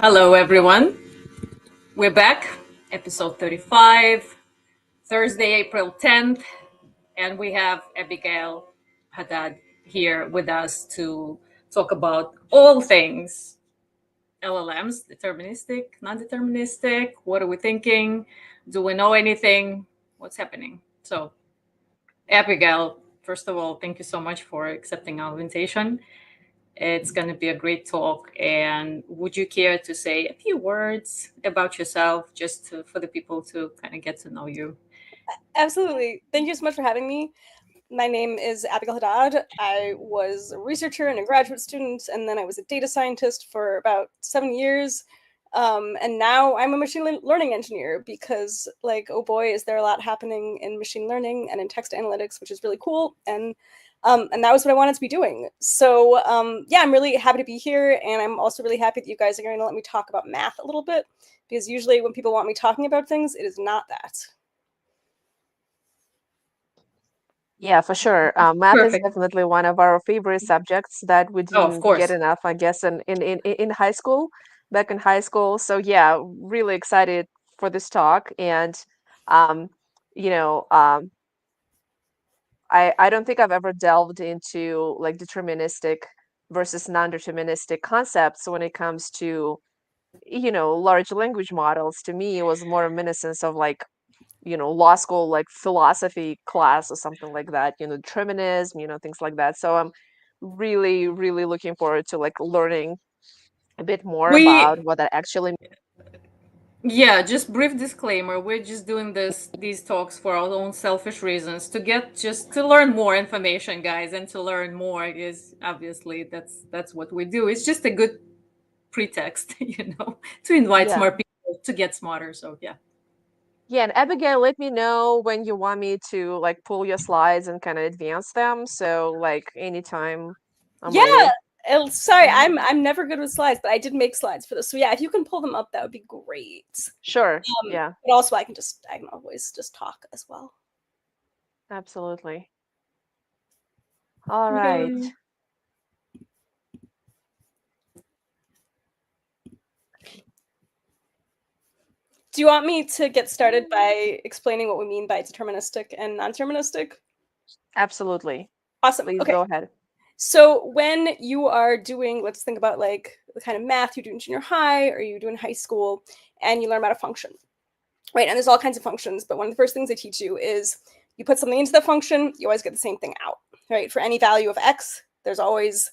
Hello, everyone. We're back, episode 35, Thursday, April 10th, and we have Abigail Haddad here with us to talk about all things LLMs, deterministic, non deterministic. What are we thinking? Do we know anything? What's happening? So, Abigail, first of all, thank you so much for accepting our invitation. It's going to be a great talk. And would you care to say a few words about yourself just for the people to kind of get to know you? Absolutely. Thank you so much for having me. My name is Abigail Haddad. I was a researcher and a graduate student, and then I was a data scientist for about 7 years. And now I'm a machine learning engineer because, oh boy, is there a lot happening in machine learning and in text analytics, which is really cool. And that was what I wanted to be doing. So yeah, I'm really happy to be here, and I'm also really happy that you guys are going to let me talk about math a little bit, because usually when people want me talking about things, it is not that. Yeah, for sure. Math is Perfect. definitely one of our favorite subjects that we Oh, of didn't get course. enough, I guess, in high school, back in high school. So yeah, really excited for this talk. And um, you know, um, I don't think I've ever delved into like deterministic versus non-deterministic concepts when it comes to, large language models. To me, it was more reminiscence of like law school, like philosophy class or something like that, determinism, things like that. So I'm really, really looking forward to like learning a bit more about We, what that actually. yeah, just brief disclaimer. We're just doing these talks for our own selfish reasons just to learn more information, guys, and to learn more is obviously that's what we do. It's just a good pretext, to invite Yeah. more people to get smarter. So yeah. Yeah, and Abigail, let me know when you want me to like pull your slides and kind of advance them. So like anytime I'm Yeah. ready. Sorry, Mhm. I'm never good with slides, but I did make slides for this. So yeah, if you can pull them up, that would be great. Sure. Yeah, But also I can always just talk as well. absolutely. All right. Okay. Do you want me to get started by explaining what we mean by deterministic and non-deterministic? Absolutely. Awesome. Please Okay. go ahead. So when you are doing, let's think about like the kind of math you do in junior high or you do in high school, and you learn about a function, right? And there's all kinds of functions, but one of the first things they teach you is you put something into the function, you always get the same thing out, right? For any value of x, there's always,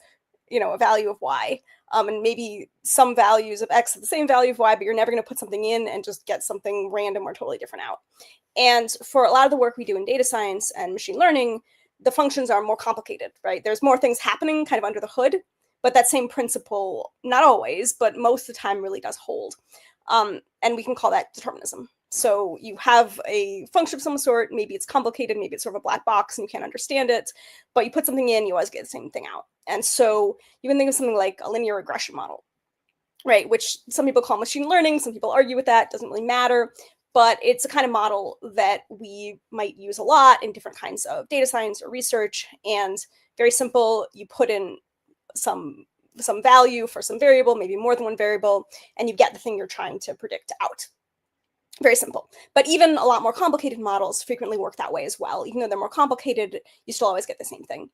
a value of y. And maybe some values of x are the same value of y, but you're never going to put something in and just get something random or totally different out. And for a lot of the work we do in data science and machine learning, the functions are more complicated, right? There's more things happening kind of under the hood, but that same principle, not always, but most of the time really does hold. And we can call that determinism. So you have a function of some sort, maybe it's complicated, maybe it's sort of a black box and you can't understand it, but you put something in, you always get the same thing out. And so you can think of something like a linear regression model, right? Which some people call machine learning, some people argue with that, doesn't really matter. But it's a kind of model that we might use a lot in different kinds of data science or research. And very simple, you put in some value for some variable, maybe more than one variable, and you get the thing you're trying to predict out. Very simple. But even a lot more complicated models frequently work that way as well. Even though they're more complicated, you still always get the same thing.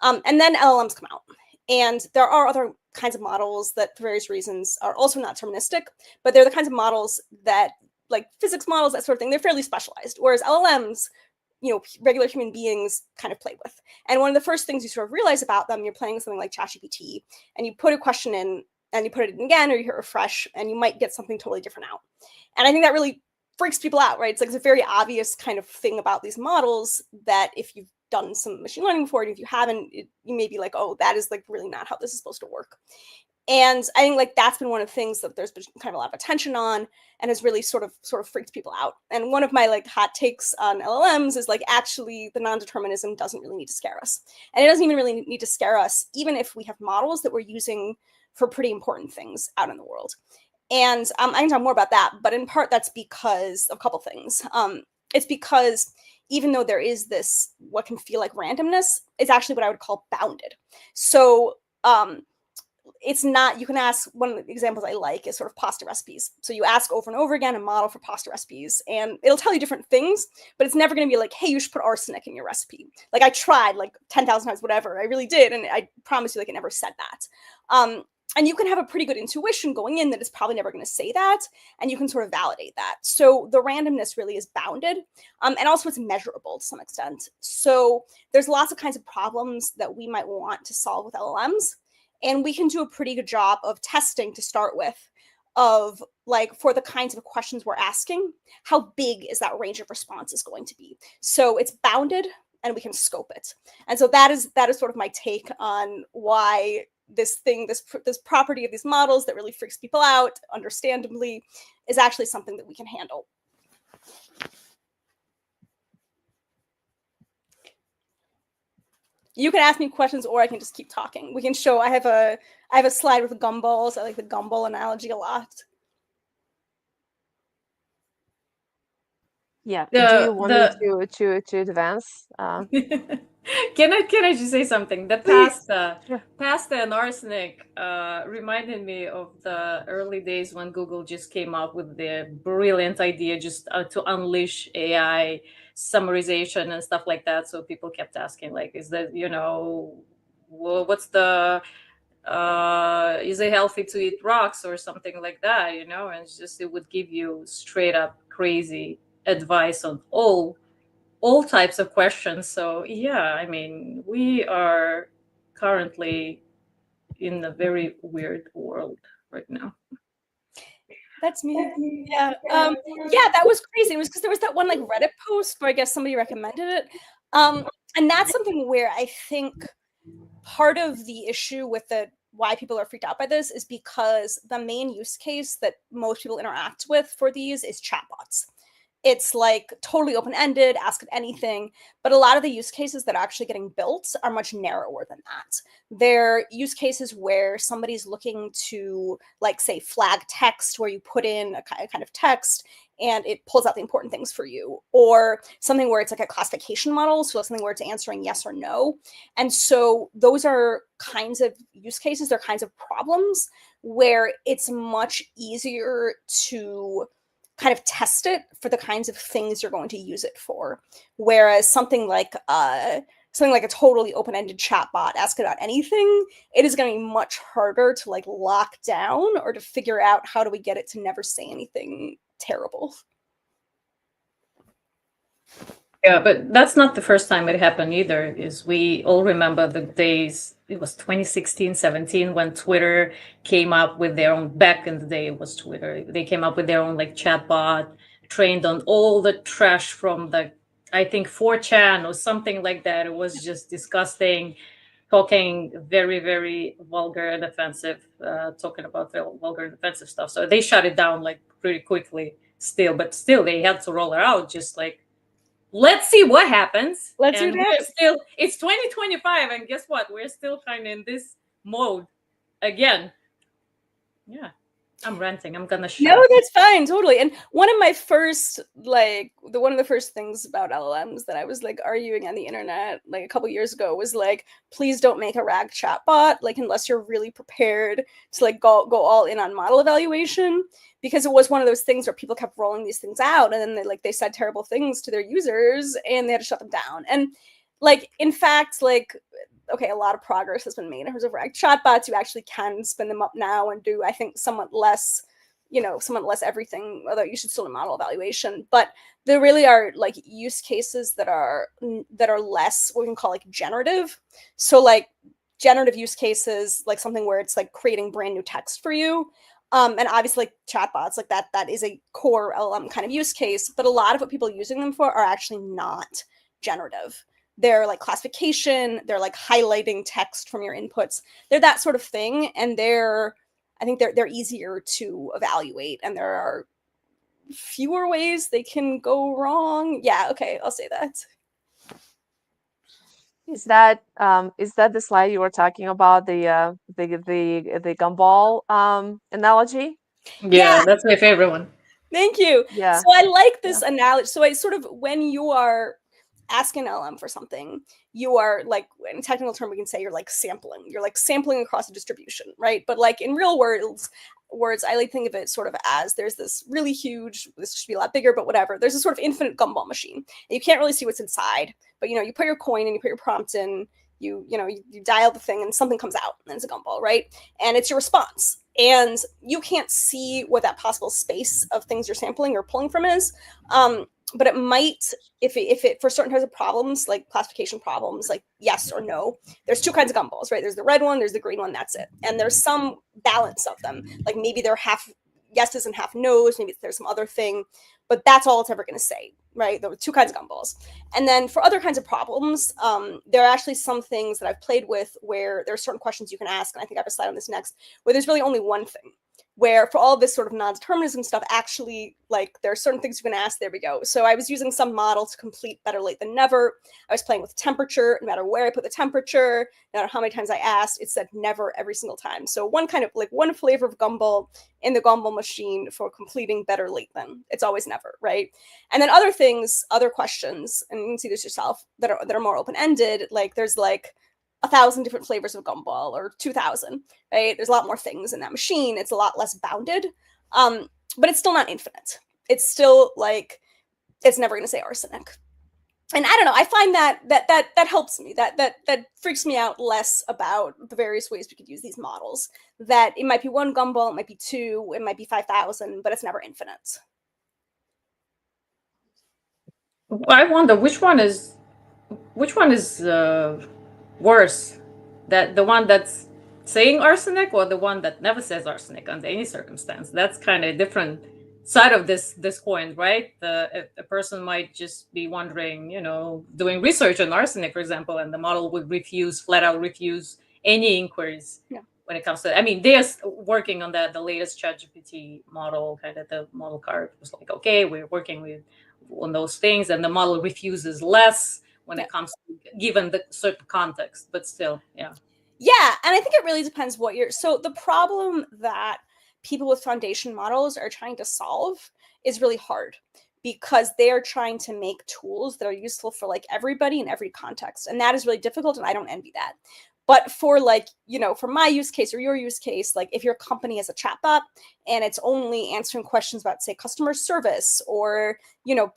And then LLMs come out. And there are other kinds of models that, for various reasons, are also not deterministic, but they're the kinds of models that, like physics models, that sort of thing, they're fairly specialized. Whereas LLMs, regular human beings kind of play with. And one of the first things you sort of realize about them, you're playing with something like ChatGPT, and you put a question in, and you put it in again, or you hit refresh, and you might get something totally different out. And I think that really freaks people out, right? It's a very obvious kind of thing about these models that if you've done some machine learning before, and if you haven't, you may be like, oh, that is like really not how this is supposed to work. And I think like that's been one of the things that there's been kind of a lot of attention on and has really sort of freaked people out. And one of my like hot takes on LLMs is like, actually the non-determinism doesn't really need to scare us. And it doesn't even really need to scare us, even if we have models that we're using for pretty important things out in the world. And I can talk more about that, but in part that's because of a couple things. It's because even though there is this, what can feel like randomness, it's actually what I would call bounded. So it's not, you can ask, one of the examples I like is sort of pasta recipes. So you ask over and over again a model for pasta recipes, and it'll tell you different things, but it's never going to be like, hey, you should put arsenic in your recipe. Like, I tried like 10,000 times, whatever, I really did, and I promise you, like, it never said that. And you can have a pretty good intuition going in that it's probably never going to say that, and you can sort of validate that. So the randomness really is bounded, and also it's measurable to some extent. So there's lots of kinds of problems that we might want to solve with LLMs, and we can do a pretty good job of testing to start with, of like, for the kinds of questions we're asking, how big is that range of responses going to be? So it's bounded, and we can scope it. And so that is sort of my take on why this property of these models that really freaks people out, understandably, is actually something that we can handle. You can ask me questions, or I can just keep talking. We can show, I have a slide with gumballs. I like the gumball analogy a lot. Yeah. Do you want me to advance? Can I just say something? The pasta and arsenic reminded me of the early days when Google just came up with the brilliant idea just to unleash AI summarization and stuff like that. So people kept asking, like, is that, what's the is it healthy to eat rocks or something like that? And it's just, it would give you straight up crazy advice on all types of questions. So yeah, I mean, we are currently in a very weird world right now. That's me. Yeah. Yeah, that was crazy. It was because there was that one like Reddit post where I guess somebody recommended it. And that's something where I think part of the issue with why people are freaked out by this is because the main use case that most people interact with for these is chatbots. It's like totally open-ended, ask it anything, but a lot of the use cases that are actually getting built are much narrower than that. They're use cases where somebody's looking to, like, say, flag text, where you put in a kind of text and it pulls out the important things for you, or something where it's like a classification model, so something where it's answering yes or no. And so those are kinds of use cases, they're kinds of problems where it's much easier to kind of test it for the kinds of things you're going to use it for. Whereas something like a totally open-ended chatbot, ask about anything, it is going to be much harder to like lock down or to figure out how do we get it to never say anything terrible. Yeah, but that's not the first time it happened either. Is we all remember the days, it was 2016, 17, when Twitter came up with their own, back in the day it was Twitter, they came up with their own like chatbot, trained on all the trash from the, I think, 4chan or something like that. It was just disgusting, talking very, very vulgar and offensive, talking about the vulgar and offensive stuff. So they shut it down like pretty quickly still, but still they had to roll it out, just like, let's see what happens. Let's do that. It's 2025, and guess what? We're still kind of in this mode again. Yeah, I'm ranting. I'm gonna shut No, up. that's fine, totally. And one of the first things about LLMs that I was like arguing on the internet like a couple years ago was like, please don't make a RAG chatbot, like, unless you're really prepared to like go all in on model evaluation, because it was one of those things where people kept rolling these things out and then they said terrible things to their users and they had to shut them down. And like, in fact, like, okay, a lot of progress has been made in terms of RAG chatbots. You actually can spin them up now and do, I think, somewhat less everything, although you should still do model evaluation. But there really are like use cases that are less what we can call like generative. So like generative use cases, like something where it's like creating brand new text for you. And obviously, like chatbots, like that is a core LLM kind of use case. But a lot of what people are using them for are actually not generative. They're like classification, they're like highlighting text from your inputs. They're that sort of thing, and I think they're easier to evaluate, and there are fewer ways they can go wrong. Yeah, okay, I'll say that. Is that the slide you were talking about, the gumball analogy? Yeah, that's my favorite one. Thank you. Yeah. So I like this analogy. So I sort of, when you are ask an LM for something, you are like, in a technical term, we can say you're like sampling. You're like sampling across a distribution, right? But like in real words, I like to think of it sort of as there's this really huge, this should be a lot bigger, but whatever. There's a sort of infinite gumball machine. And you can't really see what's inside, but you put your coin and you put your prompt in, you dial the thing and something comes out and it's a gumball, right? And it's your response. And you can't see what that possible space of things you're sampling or pulling from is. But it might, if it for certain types of problems, like classification problems, like yes or no, there's two kinds of gumballs, right? There's the red one, there's the green one, that's it. And there's some balance of them. Like maybe they're half yeses and half no's, maybe there's some other thing, but that's all it's ever going to say, right? There were two kinds of gumballs. And then for other kinds of problems, there are actually some things that I've played with where there are certain questions you can ask, and I think I have a slide on this next, where there's really only one thing. Where for all this sort of non-determinism stuff, actually, like there are certain things you can ask, there we go. So I was using some model to complete better late than never. I was playing with temperature, no matter where I put the temperature, no matter how many times I asked, it said never every single time. So one kind of like one flavor of gumball in the gumball machine for completing better late than, it's always never, right? And then other things, other questions, and you can see this yourself, that are more open-ended, like there's like 1,000 different flavors of gumball or 2,000, right? There's a lot more things in that machine. It's a lot less bounded, but it's still not infinite. It's still like, it's never going to say arsenic. And I don't know, I find that helps me. That freaks me out less about the various ways we could use these models. That it might be one gumball, it might be two, it might be 5,000, but it's never infinite. I wonder which one is worse, that the one that's saying arsenic or the one that never says arsenic under any circumstance. That's kind of a different side of this coin, right? A person might just be wondering, doing research on arsenic, for example, and the model would flat out refuse any inquiries. Yeah. When it comes to, I mean, they're working on the latest ChatGPT model, kind of the model card was like, okay, we're working on those things, and the model refuses less when it comes to given the certain context, but still, yeah. Yeah, and I think it really depends what you're, so the problem that people with foundation models are trying to solve is really hard because they're trying to make tools that are useful for like everybody in every context. And that is really difficult, and I don't envy that. But for like, for my use case or your use case, like if your company has a chatbot and it's only answering questions about, say, customer service or,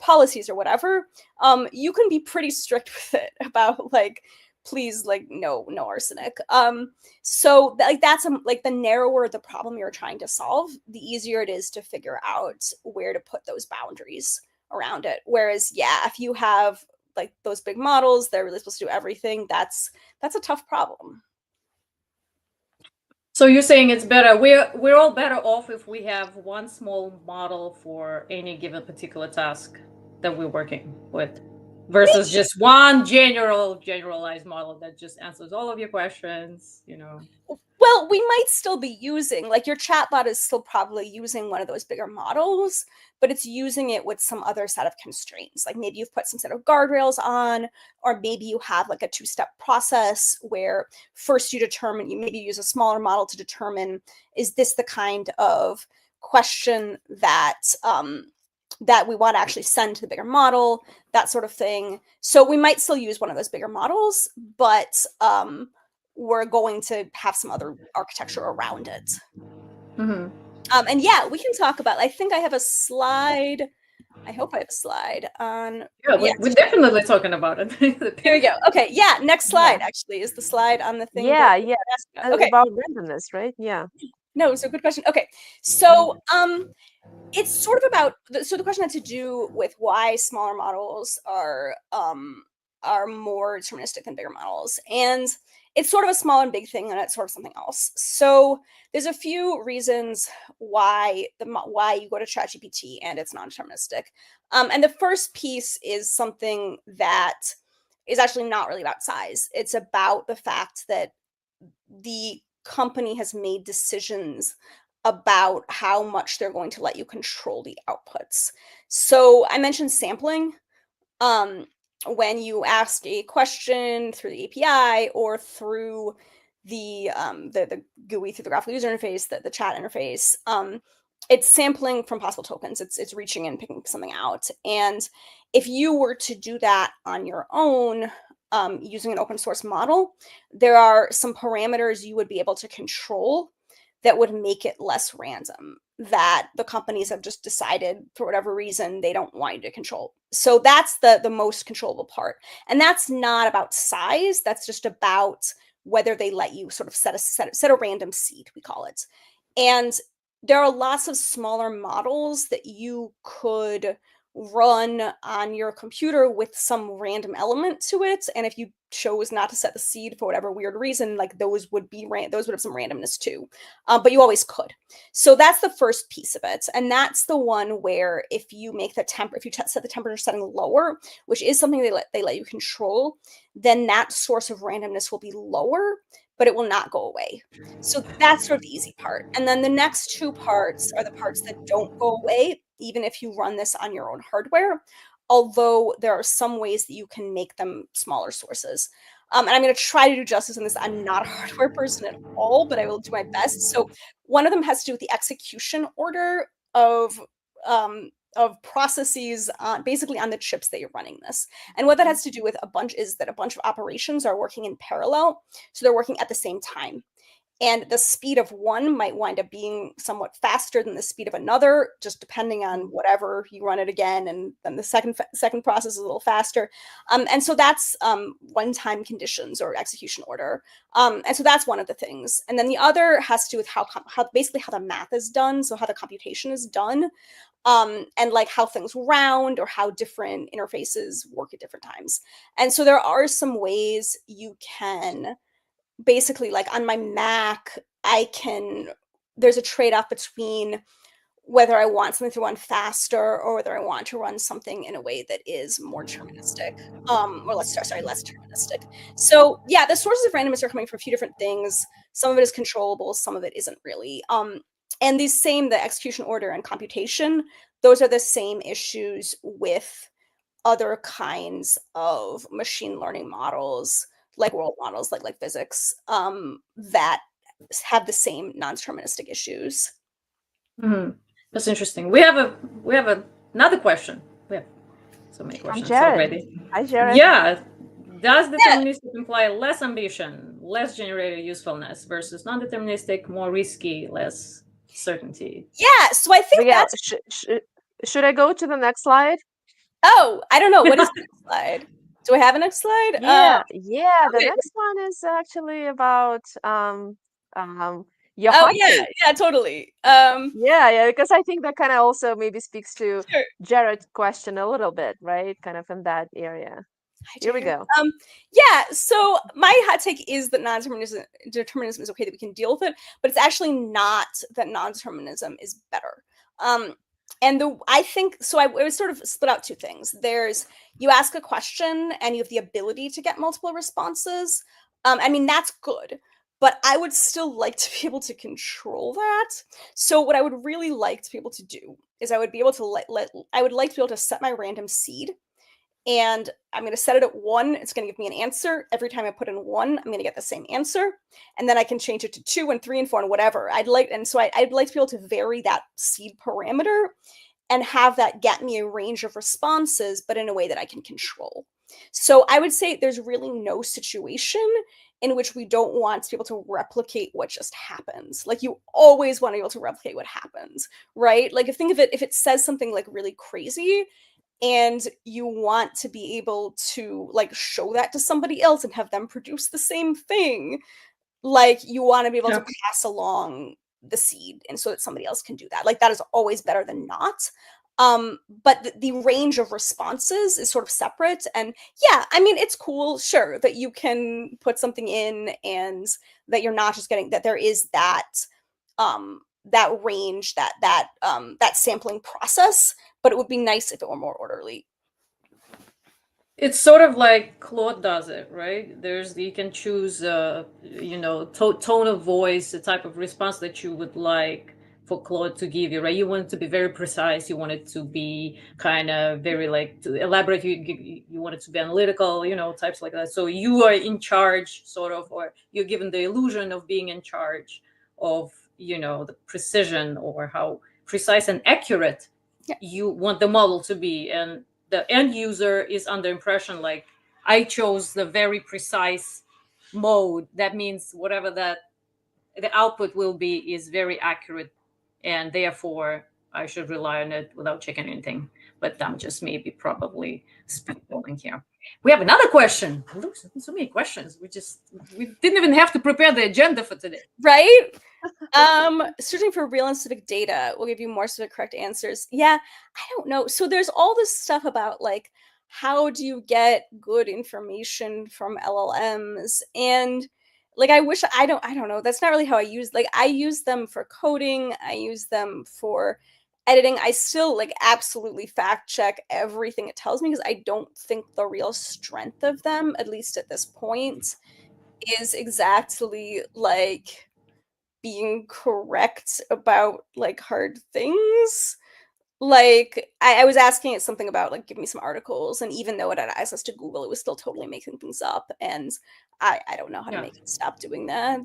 policies or whatever, you can be pretty strict with it about like, please, like, no arsenic. So like that's like the narrower the problem you're trying to solve, the easier it is to figure out where to put those boundaries around it. Whereas, yeah, if you have like those big models, they're really supposed to do everything. That's a tough problem. So you're saying it's better. We're all better off if we have one small model for any given particular task that we're working with, versus just one generalized model that just answers all of your questions. Well, we might still be using, like, your chatbot is still probably using one of those bigger models, but it's using it with some other set of constraints. Like maybe you've put some set of guardrails on, or maybe you have like a two-step process where first you maybe use a smaller model to determine, is this the kind of question that that we want to actually send to the bigger model, that sort of thing. So we might still use one of those bigger models, but we're going to have some other architecture around it. Mm-hmm. And yeah, we can talk about, I think I have a slide. I hope I have a slide on. Yeah, we're definitely talking about it. Here we go. Okay, yeah, next slide actually is the slide on the thing. Yeah. Okay. About randomness, right? Yeah. No, so good question. Okay, so it's sort of about, so the question had to do with why smaller models are more deterministic than bigger models, and it's sort of a small and big thing, and it's sort of something else. So there's a few reasons why you go to ChatGPT and it's non-deterministic. And the first piece is something that is actually not really about size. It's about the fact that the company has made decisions about how much they're going to let you control the outputs. So I mentioned sampling. When you ask a question through the API or through the GUI, through the graphical user interface, the chat interface, it's sampling from possible tokens. It's reaching and picking something out. And if you were to do that on your own, using an open source model, there are some parameters you would be able to control that would make it less random, that the companies have just decided for whatever reason they don't want you to control. So that's the most controllable part. And that's not about size. That's just about whether they let you sort of set a random seed, we call it. And there are lots of smaller models that you could run on your computer with some random element to it. And if you chose not to set the seed for whatever weird reason, like those would have some randomness too. But you always could. So that's the first piece of it. And that's the one where if you make the set the temperature setting lower, which is something they let you control, then that source of randomness will be lower, but it will not go away. So that's sort of the easy part. And then the next two parts are the parts that don't go away, even if you run this on your own hardware, although there are some ways that you can make them smaller sources. And I'm going to try to do justice in this. I'm not a hardware person at all, but I will do my best. So one of them has to do with the execution order of processes basically on the chips that you're running this. And what that has to do with a bunch of operations are working in parallel. So they're working at the same time. And the speed of one might wind up being somewhat faster than the speed of another, just depending on whatever you run it again. And then the second process is a little faster. And so that's one-time conditions or execution order. And so that's one of the things. And then the other has to do with how basically how the math is done, so how the computation is done, and like how things round or how different interfaces work at different times. And so there are some ways you can basically, like on my Mac, there's a trade-off between whether I want something to run faster or whether I want to run something in a way that is more deterministic, or less deterministic. So yeah, the sources of randomness are coming from a few different things. Some of it is controllable, some of it isn't really. And the execution order and computation, those are the same issues with other kinds of machine learning models, like world models, like physics, that have the same non-deterministic issues. Mm-hmm. That's interesting. We have another question. We have so many questions already. Hi, Jared. Yeah. Does deterministic imply less ambition, less generated usefulness versus non-deterministic, more risky, less certainty? Yeah, so I think Miguel, should I go to the next slide? Oh, I don't know. What is the next slide? Do I have a next slide? Yeah, okay. The next one is actually about your Oh hot yeah, take. yeah, totally. Yeah, because I think that kind of also maybe speaks to Sure. Jared's question a little bit, right? Kind of in that area. Here we go. Yeah, so my hot take is that non-determinism is okay, that we can deal with it, but it's actually not that non-determinism is better. And I think so. I would sort of split out two things. There's, you ask a question and you have the ability to get multiple responses. I mean, that's good, but I would still like to be able to control that. So what I would really like to be able to do is I would be able to I would like to be able to set my random seed, and I'm going to set it at 1. It's going to give me an answer. Every time I put in 1, I'm going to get the same answer. And then I can change it to 2 and 3 and 4 and whatever. I'd like to be able to vary that seed parameter and have that get me a range of responses, but in a way that I can control. So I would say there's really no situation in which we don't want to be able to replicate what just happens. Like, you always want to be able to replicate what happens, right? Like, think of it, if it says something like really crazy, and you want to be able to like show that to somebody else and have them produce the same thing, like you want to be able to pass along the seed and so that somebody else can do that. Like, that is always better than not. But the range of responses is sort of separate. And yeah, I mean, it's cool, sure, that you can put something in and that you're not just getting that there is that that range, that sampling process, but it would be nice if it were more orderly. It's sort of like Claude does it, right? You can choose, tone of voice, the type of response that you would like for Claude to give you, right? You want it to be very precise. You want it to be kind of very to elaborate. You want it to be analytical, types like that. So you are in charge, sort of, or you're given the illusion of being in charge of, the precision or how precise and accurate Yeah. you want the model to be, and the end user is under impression like I chose the very precise mode. That means whatever that the output will be is very accurate, and therefore I should rely on it without checking anything. But I'm just maybe probably spitballing here. We have another question. Look, so many questions. We didn't even have to prepare the agenda for today. Right? Searching for real and specific data will give you more specific correct answers. Yeah, I don't know. So there's all this stuff about like how do you get good information from LLMs, and like I don't know. That's not really how I use, like I use them for coding, I use them for editing. I still like absolutely fact check everything it tells me because I don't think the real strength of them, at least at this point, is exactly like being correct about like hard things. Like I was asking it something about like give me some articles, and even though it had access to Google, it was still totally making things up, and I don't know how to Yeah. make it stop doing that.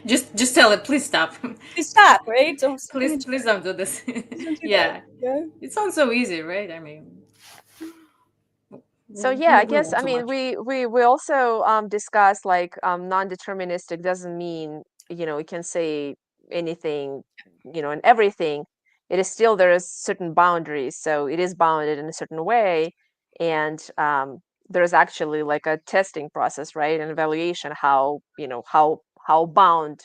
just tell it, please stop. Please stop, right? Don't Please don't do this. don't do that. Yeah. Yeah. It sounds so easy, right? I mean, So yeah, I we guess want I too mean much. we also discussed like non-deterministic doesn't mean, it can say anything, and everything. It is still, there is certain boundaries, so it is bounded in a certain way, and there's actually like a testing process, right? An evaluation how, how bounded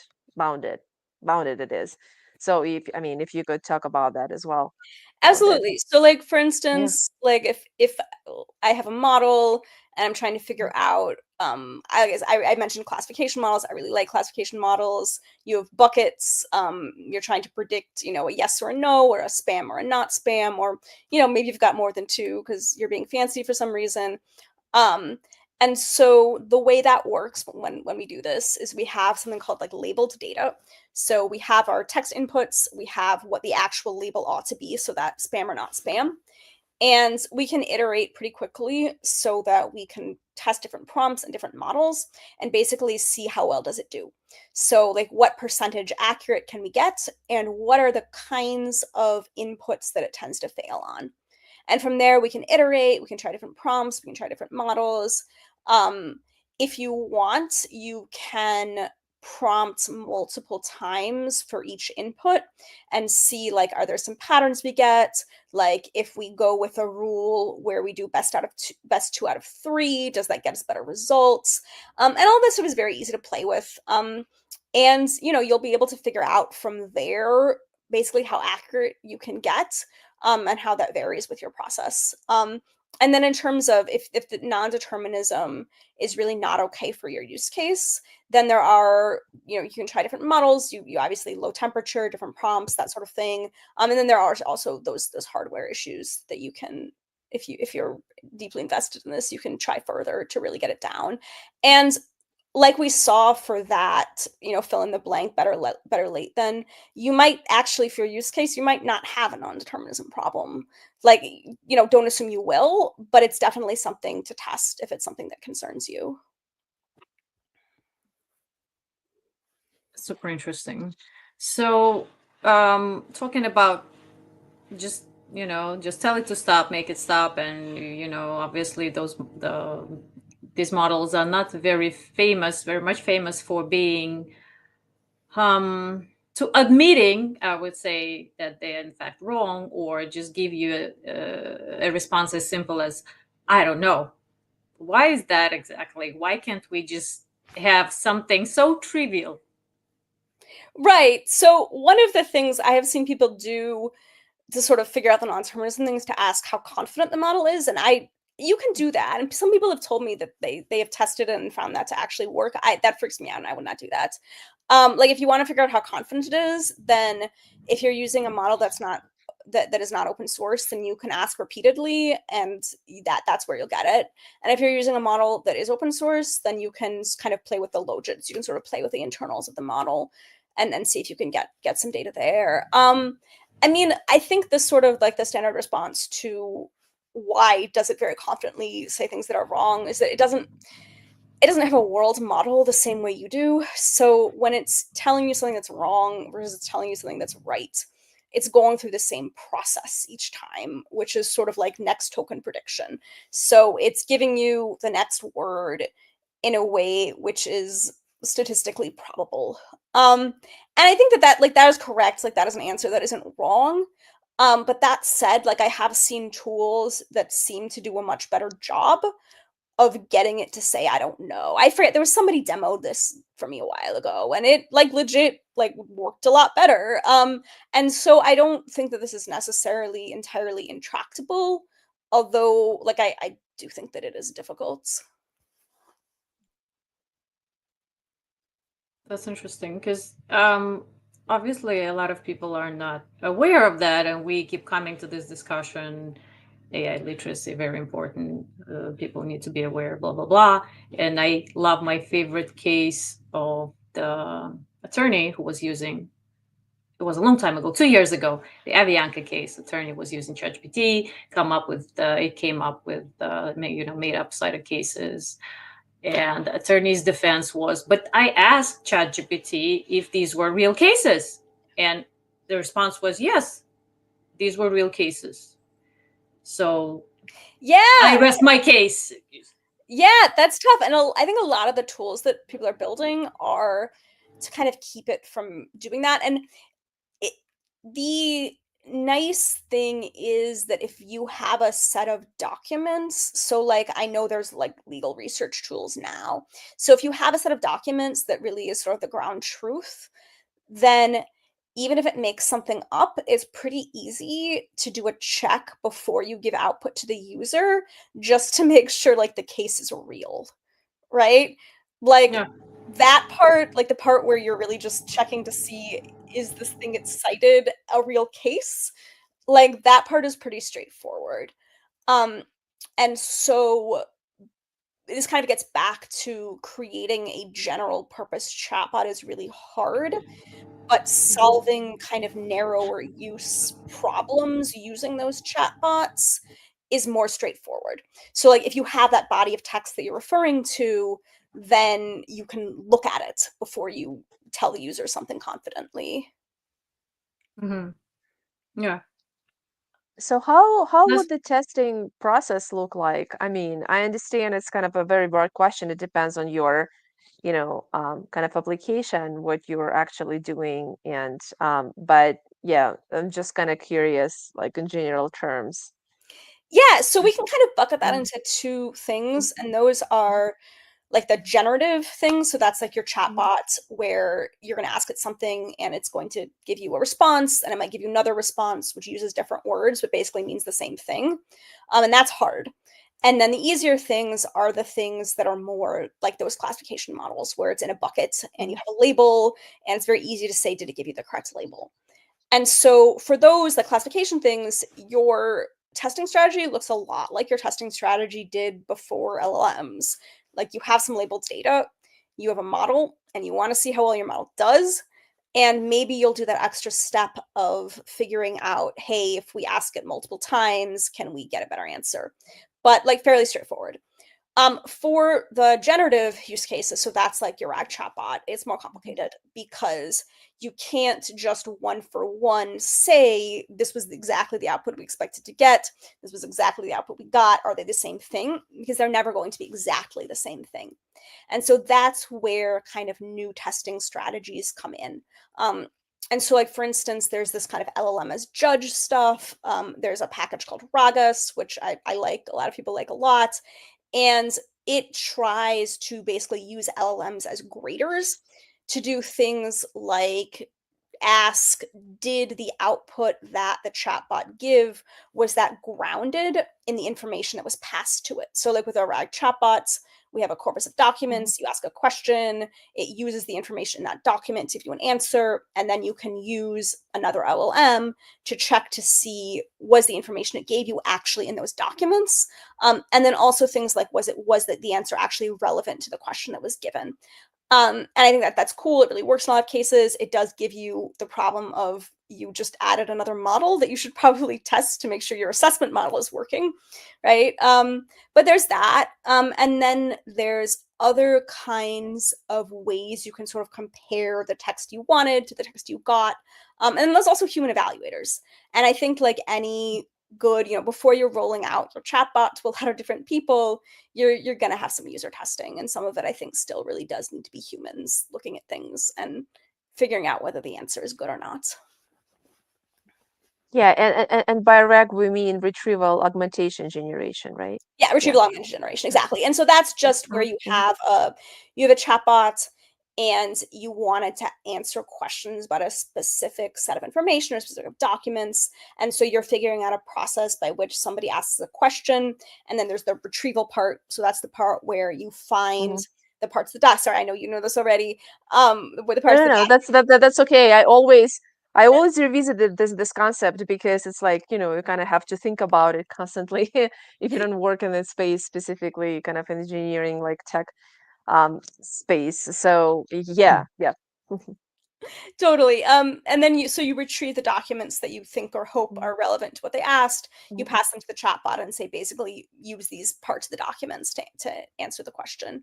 it is. So if you could talk about that as well for a bit. Absolutely. So like for Yeah. instance, like if I have a model and I'm trying to figure out I guess I mentioned classification models. I really like classification models. You have buckets. You're trying to predict, a yes or a no, or a spam or a not spam, or maybe you've got more than two because you're being fancy for some reason. Um, and so the way that works when we do this is we have something called like labeled data. So we have our text inputs, we have what the actual label ought to be, so that spam or not spam. And we can iterate pretty quickly so that we can test different prompts and different models and basically see how well does it do. So like what percentage accurate can we get, and what are the kinds of inputs that it tends to fail on. And from there, we can iterate, we can try different prompts, we can try different models. Um, if you want, you can prompt multiple times for each input and see like, are there some patterns we get? Like if we go with a rule where we do best two out of three, does that get us better results? And all this stuff is very easy to play with. And you'll be able to figure out from there basically how accurate you can get, and how that varies with your process. And then in terms of if the non-determinism is really not okay for your use case, then there are, you can try different models. You obviously low temperature, different prompts, that sort of thing. And then there are also those hardware issues that you can, if you're deeply invested in this, you can try further to really get it down. And like we saw for that, fill in the blank, better late than, you might actually, for your use case, you might not have a non-determinism problem. Like, don't assume you will, but it's definitely something to test if it's something that concerns you. Super interesting. So, talking about just just tell it to stop, make it stop, and obviously these models are not very much famous for being to admitting, I would say, that they're in fact wrong, or just give you a response as simple as I don't know. Why is that exactly? Why can't we just have something so trivial? Right. So one of the things I have seen people do to sort of figure out the non-determinism things to ask how confident the model is, and you can do that, and some people have told me that they have tested it and found that to actually work. That freaks me out, and I would not do that. Like if you want to figure out how confident it is, then if you're using a model that is not open source, then you can ask repeatedly, and that's where you'll get it. And if you're using a model that is open source, then you can kind of play with the logits. You can sort of play with the internals of the model and see if you can get some data there. I mean, I think this sort of like the standard response to why does it very confidently say things that are wrong is that it doesn't have a world model the same way you do. So when it's telling you something that's wrong versus it's telling you something that's right, it's going through the same process each time, which is sort of like next token prediction. So it's giving you the next word in a way which is statistically probable. And I think that is correct. Like that is an answer that isn't wrong. But that said, like I have seen tools that seem to do a much better job of getting it to say I don't know. I forget, there was somebody demoed this for me a while ago and it like legit like worked a lot better. And so I don't think that this is necessarily entirely intractable, although like I do think that it is difficult. That's interesting because obviously a lot of people are not aware of that, and we keep coming to this discussion. AI literacy very important. People need to be aware. Blah blah blah. And I love my favorite case of the attorney who was using. It was a long time ago, 2 years ago. The Avianca case. Attorney was using ChatGPT. It came up with made up side of cases. And the attorney's defense was, but I asked ChatGPT if these were real cases. And the response was, yes, these were real cases. So I Yeah. rest my case. Yeah, that's tough. And I think a lot of the tools that people are building are to kind of keep it from doing that. And the nice thing is that if you have a set of documents, so like I know there's like legal research tools now. So if you have a set of documents that really is sort of the ground truth, then even if it makes something up, it's pretty easy to do a check before you give output to the user just to make sure like the case is real, right? Like Yeah. that part, like the part where you're really just checking to see is this thing it's cited a real case? Like that part is pretty straightforward. Um and so this kind of gets back to creating a general purpose chatbot is really hard, but solving kind of narrower use problems using those chatbots is more straightforward. So, like, if you have that body of text that you're referring to, then you can look at it before you tell the user something confidently. Mm-hmm. Yeah. So how That's, would the testing process look like? I mean, I understand it's kind of a very broad question. It depends on your, kind of application, what you're actually doing, and but yeah, I'm just kind of curious, like in general terms. Yeah, so we can kind of bucket that into two things, and those are like the generative things. So that's like your chatbot where you're going to ask it something and it's going to give you a response, and it might give you another response which uses different words but basically means the same thing. And that's hard. And then the easier things are the things that are more like those classification models where it's in a bucket and you have a label and it's very easy to say, did it give you the correct label? And so for those, the classification things, your testing strategy looks a lot like your testing strategy did before LLMs. Like you have some labeled data, you have a model, and you want to see how well your model does. And maybe you'll do that extra step of figuring out, hey, if we ask it multiple times, can we get a better answer? But like fairly straightforward. For the generative use cases, so that's like your RAG chatbot, it's more complicated because you can't just one for one say this was exactly the output we expected to get, this was exactly the output we got, are they the same thing? Because they're never going to be exactly the same thing. And so that's where kind of new testing strategies come in. And so, like, for instance, there's this kind of LLM as judge stuff. There's a package called Ragus, which I like, a lot of people like a lot. And it tries to basically use LLMs as graders to do things like ask, did the output that the chatbot give, was that grounded in the information that was passed to it? So like with our RAG chatbots, we have a corpus of documents, you ask a question, it uses the information in that document to give you an answer, and then you can use another LLM to check to see was the information it gave you actually in those documents, and then also things like was the answer actually relevant to the question that was given. And I think that that's cool. It really works in a lot of cases. It does give you the problem of you just added another model that you should probably test to make sure your assessment model is working, right? But there's that. And then there's other kinds of ways you can sort of compare the text you wanted to the text you got. And then there's also human evaluators. And I think like any good, before you're rolling out your chatbot to a lot of different people, you're going to have some user testing, and some of it I think still really does need to be humans looking at things and figuring out whether the answer is good or not. Yeah, and by reg we mean retrieval augmentation generation, right? Yeah, retrieval augmented generation, exactly. And so that's just where you have a chatbot and you wanted to answer questions about a specific set of information or specific documents. And so you're figuring out a process by which somebody asks a question, and then there's the retrieval part. So that's the part where you find the parts of the doc. Sorry, I know you know this already. Where the parts of the No, doc. that's okay. I always revisit this concept because it's like, you kind of have to think about it constantly. If you don't work in this space, specifically kind of engineering like tech space. So yeah, yeah. Totally. And then you retrieve the documents that you think or hope are relevant to what they asked. You Mhm. pass them to the chatbot and say, basically, use these parts of the documents to answer the question.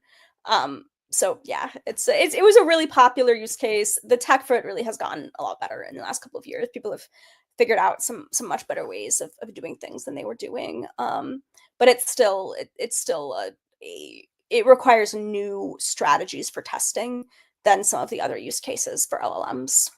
So yeah, it was a really popular use case. The tech for it really has gotten a lot better in the last couple of years. People have figured out some much better ways of doing things than they were doing. But it requires new strategies for testing than some of the other use cases for LLMs.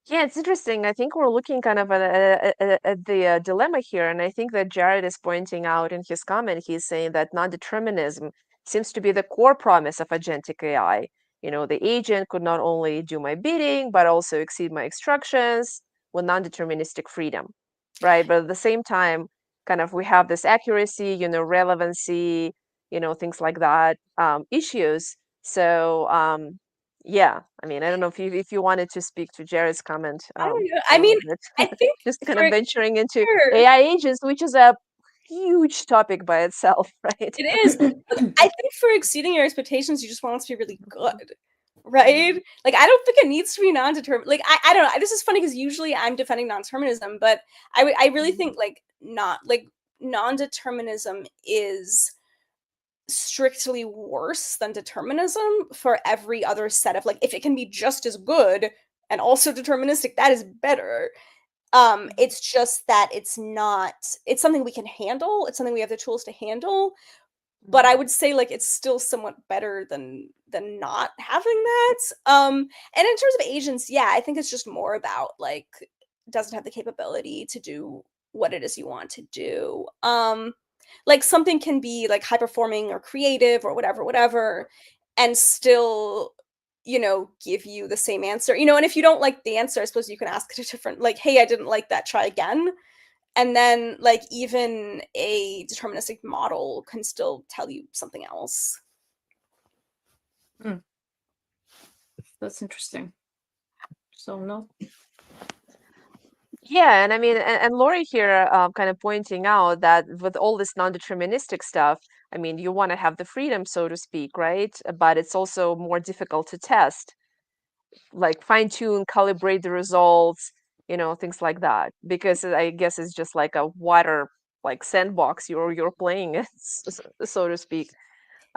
Yeah, it's interesting. I think we're looking kind of at the dilemma here, and I think that Jared is pointing out in his comment, he's saying that non-determinism seems to be the core promise of agentic AI. The agent could not only do my bidding, but also exceed my instructions with non-deterministic freedom, right? But at the same time, kind of we have this accuracy, relevancy, things like that, issues. So, yeah, I mean, I don't know if you wanted to speak to Jared's comment I don't know. a I mean, little bit, I think just kind of for venturing into sure AI agents, which is a huge topic by itself, right? it is. Look, I think for exceeding your expectations, you just want it to be really good, right? Like, I don't think it needs to be non-determined. Like, I don't know. This is funny because usually I'm defending non-determinism, but I really think like not like non-determinism is strictly worse than determinism for every other set of, like, if it can be just as good and also deterministic, that is better. It's just that it's something we can handle, it's something we have the tools to handle, but I would say like it's still somewhat better than not having that. And in terms of agents, yeah, I think it's just more about like, does it have the capability to do what it is you want to do. Like something can be like high performing or creative or whatever, and still give you the same answer. And if you don't like the answer, I suppose you can ask it a different, like, hey, I didn't like that, try again. And then like even a deterministic model can still tell you something else. That's interesting. So no. Yeah, and I mean, and Lori here kind of pointing out that with all this non-deterministic stuff, I mean, you want to have the freedom, so to speak, right? But it's also more difficult to test, like fine tune, calibrate the results, things like that. Because I guess it's just like a wider like sandbox you're playing, so to speak.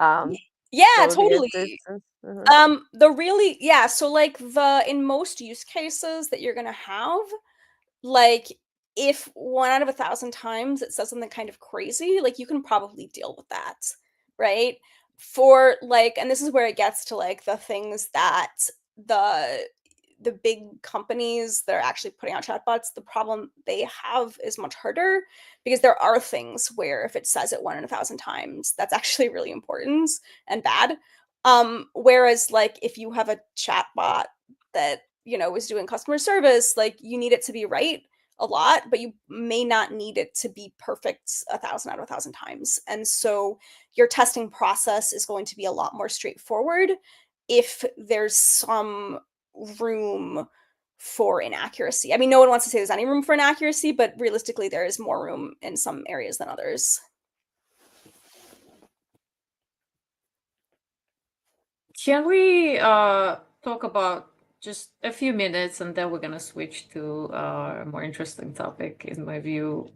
Yeah, So totally. mhm. So like in most use cases that you're gonna have, like if 1 out of 1,000 times it says something kind of crazy, like you can probably deal with that, right? For like, and this is where it gets to like the things that the the big companies that are actually putting out chatbots, the problem they have is much harder, because there are things where if it says it 1 in 1,000 times, that's actually really important and bad. Whereas like if you have a chatbot that is doing customer service, like you need it to be right a lot, but you may not need it to be perfect 1,000 out of 1,000 times. And so your testing process is going to be a lot more straightforward if there's some room for inaccuracy. I mean, no one wants to say there's any room for inaccuracy, but realistically, there is more room in some areas than others. Can we talk about just a few minutes, and then we're gonna switch to a more interesting topic, in my view.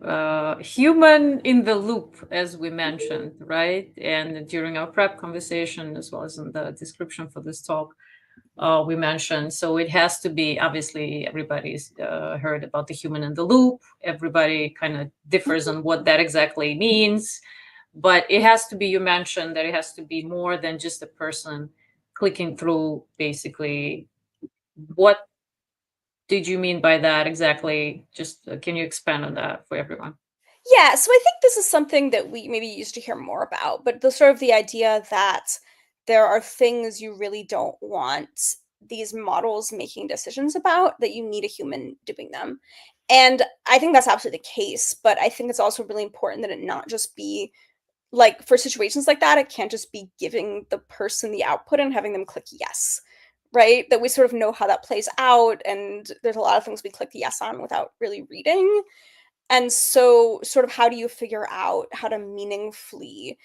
Human in the loop, as we mentioned, right? And during our prep conversation, as well as in the description for this talk, we mentioned. So it has to be, obviously, everybody's heard about the human in the loop. Everybody kind of differs on what that exactly means. But it has to be, you mentioned that it has to be more than just a person clicking through, basically. What did you mean by that exactly? Just can you expand on that for everyone? Yeah, so I think this is something that we maybe used to hear more about, but the sort of the idea that there are things you really don't want these models making decisions about, that you need a human doing them. And I think that's absolutely the case, but I think it's also really important that it not just be like, for situations like that, it can't just be giving the person the output and having them click yes, right? That we sort of know how that plays out, and there's a lot of things we click yes on without really reading. And so, sort of, how do you figure out how to meaningfully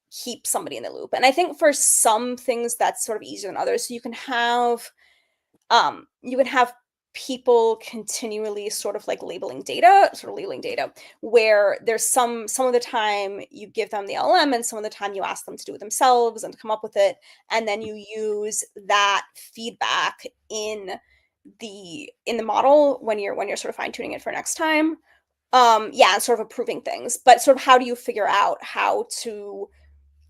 keep somebody in the loop? And I think for some things that's sort of easier than others. So you can have people continually sort of like labeling data, where there's some of the time you give them the LLM and some of the time you ask them to do it themselves and to come up with it, and then you use that feedback in the model when you're sort of fine tuning it for next time. Yeah, and sort of approving things. But sort of, how do you figure out how to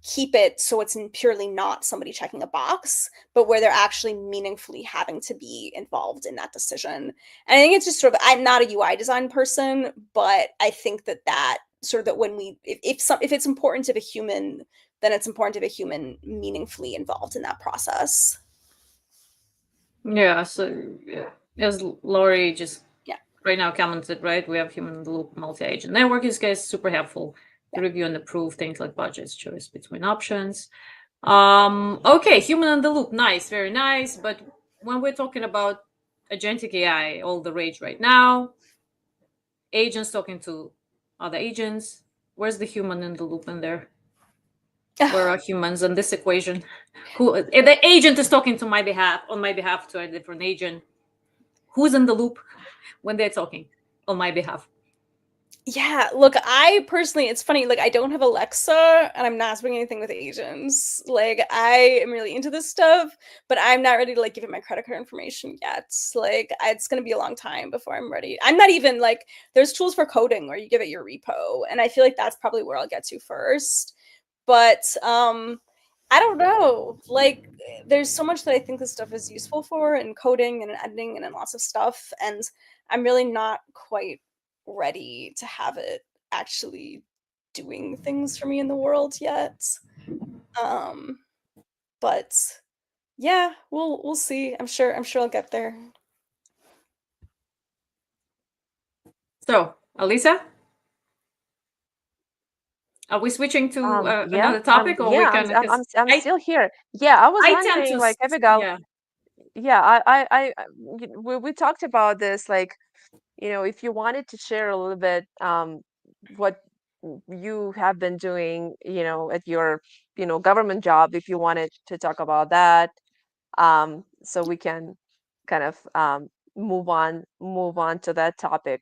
keep it so it's purely not somebody checking a box, but where they're actually meaningfully having to be involved in that decision? And I think it's just sort of, I'm not a UI design person, but I think that sort of, that when we, if it's important to the human, then it's important to the human meaningfully involved in that process. Yeah, so as Laurie just Yeah. right now commented, right, we have human in the loop multi-agent network. This guys super helpful to review and approve things like budgets, choice between options. Okay, human in the loop, nice, very nice. But when we're talking about agentic AI, all the rage right now, agents talking to other agents, where's the human in the loop in there? Where are humans in this equation? Who, if the agent is talking to my behalf, on my behalf, to a different agent, who's in the loop when they're talking on my behalf? Yeah, look, I personally, it's funny, like, I don't have Alexa and I'm not doing anything with agents. Like, I am really into this stuff, but I'm not ready to like give it my credit card information yet. Like, it's going to be a long time before I'm ready. I'm not even like, there's tools for coding where you give it your repo, and I feel like that's probably where I'll get to first. But I don't know. Like, there's so much that I think this stuff is useful for in coding and in editing and in lots of stuff, and I'm really not quite ready to have it actually doing things for me in the world yet. Um, but yeah, we'll see. I'm sure I'll get there. So, Alisa, are we switching to Yeah, another topic, or we can? Because I'm still here. Yeah, I was I tend wondering, to, like, Abigail, yeah. yeah, we talked about this, like, if you wanted to share a little bit, what you have been doing, at your, government job, if you wanted to talk about that, so we can kind of move on to that topic,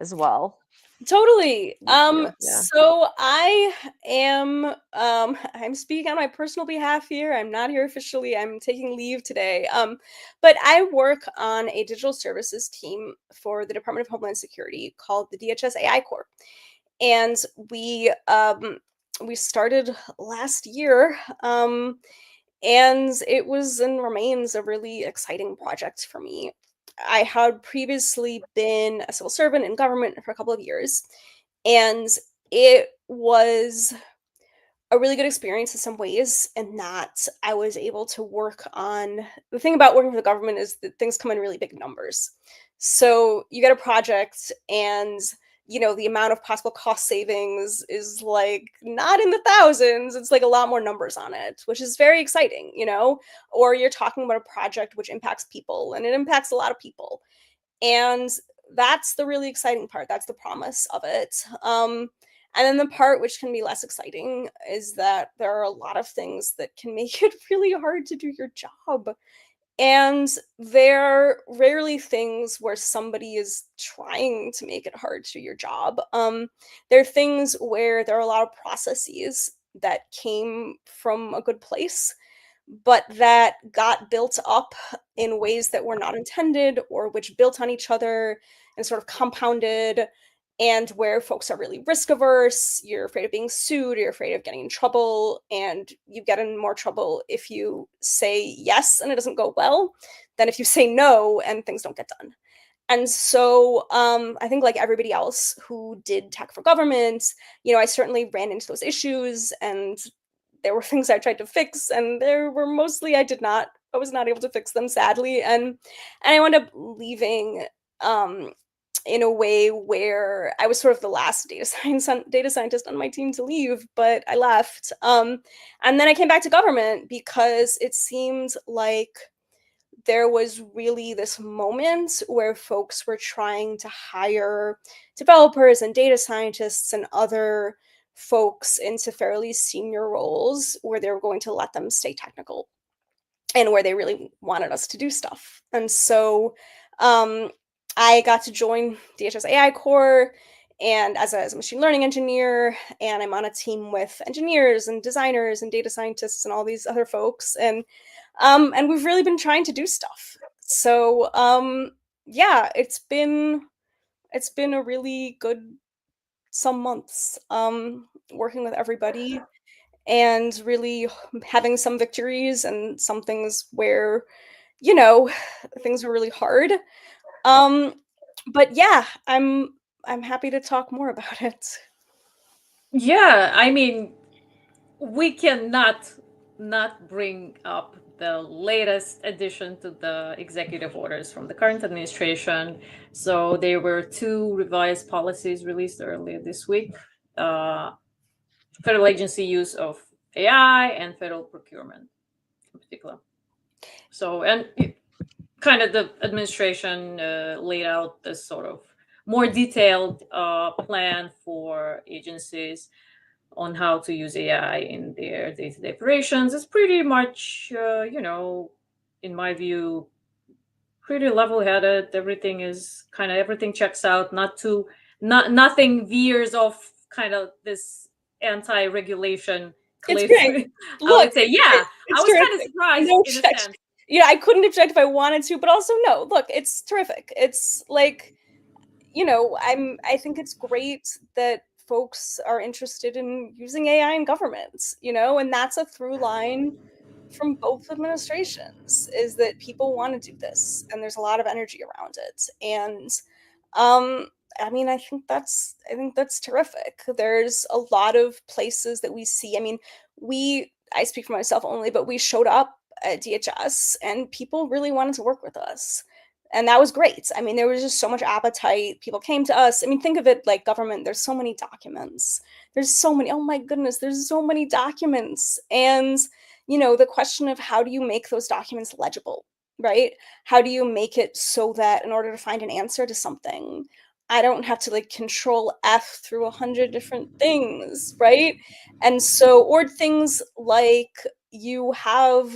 as well Totally. with you. Yeah. So I am I'm speaking on my personal behalf here. I'm not here officially. I'm taking leave today. But I work on a digital services team for the Department of Homeland Security called the DHS AI Corps. And we started last year. And it was and remains a really exciting project for me. I had previously been a civil servant in government for a couple of years, and it was a really good experience in some ways, in that I was able to work on, the thing about working for the government is that things come in really big numbers. So you get a project, and the amount of possible cost savings is like not in the thousands, it's like a lot more numbers on it, which is very exciting. Or you're talking about a project which impacts people, and it impacts a lot of people, and that's the really exciting part. That's the promise of it. And then the part which can be less exciting is that there are a lot of things that can make it really hard to do your job. And they're rarely things where somebody is trying to make it hard to do your job. They're things where there are a lot of processes that came from a good place, but that got built up in ways that were not intended, or which built on each other and sort of compounded, and where folks are really risk averse. You're afraid of being sued, you're afraid of getting in trouble, and you get in more trouble if you say yes and it doesn't go well than if you say no and things don't get done. And so I think, like everybody else who did tech for government, I certainly ran into those issues, and there were things I tried to fix, and there were mostly I was not able to fix them, sadly. And I wound up leaving in a way where I was sort of the last data scientist on my team to leave, but I left. And then I came back to government because it seemed like there was really this moment where folks were trying to hire developers and data scientists and other folks into fairly senior roles where they were going to let them stay technical and where they really wanted us to do stuff. And so I got to join DHS AI Core and as a machine learning engineer, and I'm on a team with engineers and designers and data scientists and all these other folks. And we've really been trying to do stuff. So yeah, it's been a really good some months working with everybody and really having some victories and some things where things are really hard. But yeah, I'm happy to talk more about it. Yeah, I mean, we cannot not bring up the latest addition to the executive orders from the current administration. So there were two revised policies released earlier this week: federal agency use of AI and federal procurement in particular. So, and kind of the administration laid out this sort of more detailed plan for agencies on how to use AI in their day-to-day operations. It's pretty much, in my view, pretty level-headed. Everything checks out. Nothing veers off kind of this anti-regulation It's cliff. great. I would Look, say, yeah, I it's was kind of terrific. surprised No in a check. sense. Yeah, I couldn't object if I wanted to, but also no. Look, it's terrific. It's like, I think it's great that folks are interested in using AI in government, and that's a through line from both administrations, is that people want to do this and there's a lot of energy around it. And I mean, I think that's terrific. There's a lot of places that we see. I mean, I speak for myself only, but we showed up at DHS and people really wanted to work with us. And that was great. I mean, there was just so much appetite. People came to us. I mean, think of it like government. There's so many documents. There's so many. Oh my goodness, there's so many documents. And, the question of how do you make those documents legible, right? How do you make it so that in order to find an answer to something, I don't have to like control F through 100 different things, right? And so, or things like you have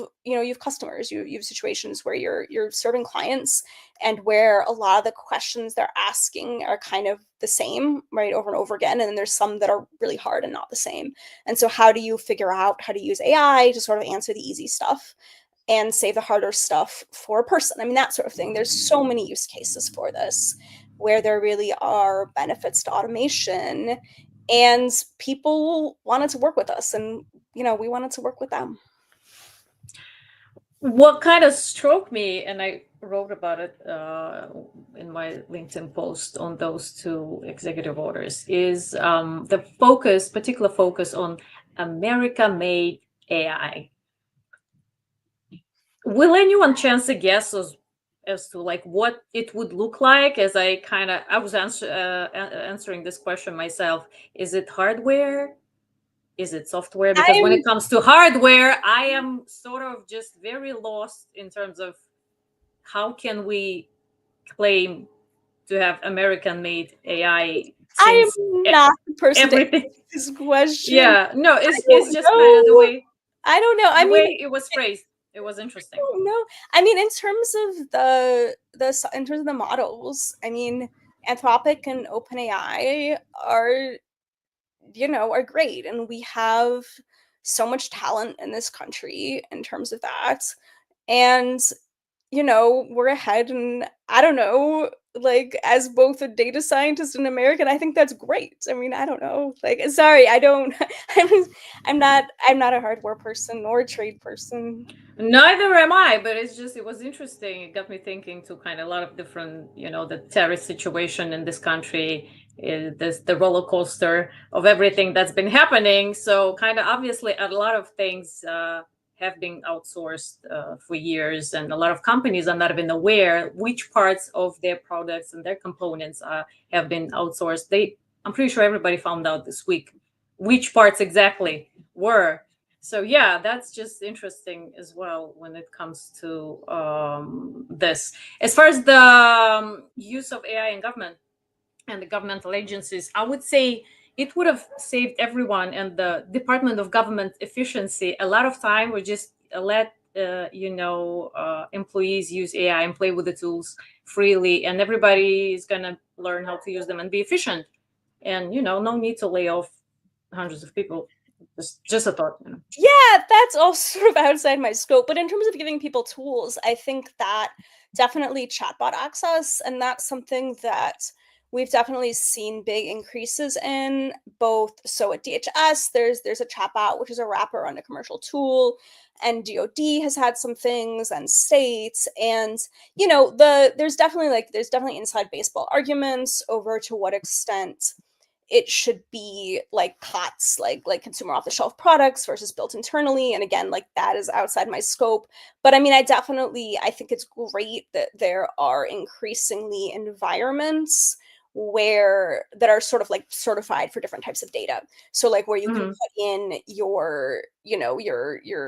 customers, you have situations where you're serving clients and where a lot of the questions they're asking are kind of the same, right, over and over again, and then there's some that are really hard and not the same. And so how do you figure out how to use AI to sort of answer the easy stuff and save the harder stuff for a person? I mean, that sort of thing. There's so many use cases for this where there really are benefits to automation, and people wanted to work with us, and we wanted to work with them. What kind of struck me, and I wrote about it in my LinkedIn post on those two executive orders, is the particular focus on America-made AI. Will anyone chance a guess as to like what it would look like? As I was answering this question myself. Is it hardware? Is it software? Because when it comes to hardware, I am sort of just very lost in terms of how can we claim to have American-made AI I since am not the person to everything. answer this question. Yeah, no, I it's don't just kind of know. I don't know. I the mean, way it was phrased. It was interesting. no, I mean, in terms of in terms of the models, I mean, Anthropic and OpenAI are, are great, and we have so much talent in this country in terms of that, and we're ahead, and I don't know, like, as both a data scientist and American, I think that's great. I mean, I don't know, like, sorry, I don't, I'm, I'm not a hardware person or a trade person. Neither am I, but it was interesting. It got me thinking to kind of a lot of different, the terrorist situation in this country, the roller coaster of everything that's been happening. So kind of obviously a lot of things have been outsourced for years, and a lot of companies are not even aware which parts of their products and their components have been outsourced. I'm pretty sure everybody found out this week which parts exactly were. So yeah, that's just interesting as well when it comes to this. As far as the use of AI in government and the governmental agencies, I would say it would have saved everyone and the Department of Government Efficiency a lot of time. We just let employees use AI and play with the tools freely, and everybody is gonna learn how to use them and be efficient. And no need to lay off hundreds of people. Just a thought. Yeah, that's all sort of outside my scope. But in terms of giving people tools, I think that definitely chatbot access, and that's something that we've definitely seen big increases in both. So at DHS, there's a chatbot, which is a wrapper on a commercial tool, and DoD has had some things, and states, and there's definitely inside baseball arguments over to what extent it should be like COTS, like consumer off the shelf products versus built internally. And again, like, that is outside my scope. But I mean, I think it's great that there are increasingly environments that are sort of like certified for different types of data. So like where you can Mhm. put in your